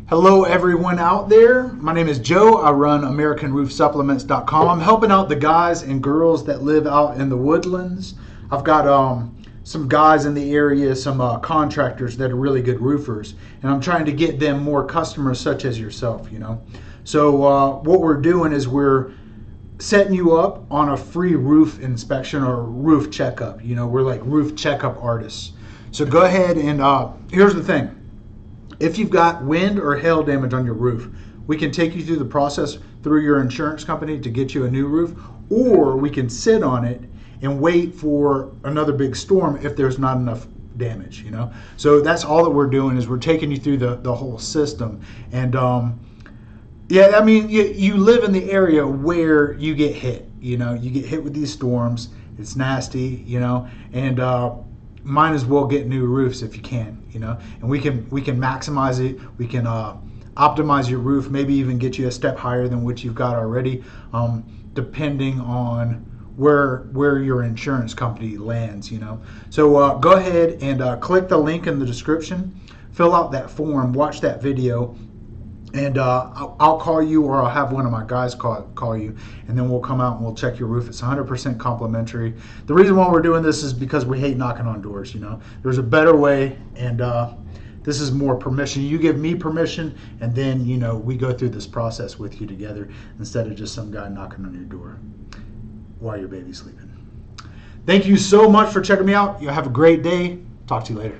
Hello everyone out there. My name is Joe. I run AmericanRoofSupplements.com. I'm helping out the guys and girls that live out in the Woodlands. I've got some guys in the area, some contractors that are really good roofers, and I'm trying to get them more customers such as yourself, you know. So what we're doing is we're setting you up on a free roof inspection or roof checkup. You know, we're like roof checkup artists. So go ahead and here's the thing. If you've got wind or hail damage on your roof, we can take you through the process through your insurance company to get you a new roof, or we can sit on it and wait for another big storm if there's not enough damage, you know. So that's all that we're doing, is we're taking you through the whole system. And yeah, I mean, you live in the area where you get hit, you know, you get hit with these storms. It's nasty, you know, and might as well get new roofs if you can, you know, and we can maximize it. We can optimize your roof, maybe even get you a step higher than what you've got already, depending on where your insurance company lands, you know. So go ahead and click the link in the description, fill out that form, watch that video, and I'll call you, or I'll have one of my guys call you, and then we'll come out and we'll check your roof. It's 100% complimentary. The reason why we're doing this is because we hate knocking on doors, you know. There's a better way, and this is more permission. You give me permission, and then, you know, we go through this process with you together instead of just some guy knocking on your door while your baby's sleeping. Thank you so much for checking me out. You have a great day. Talk to you later.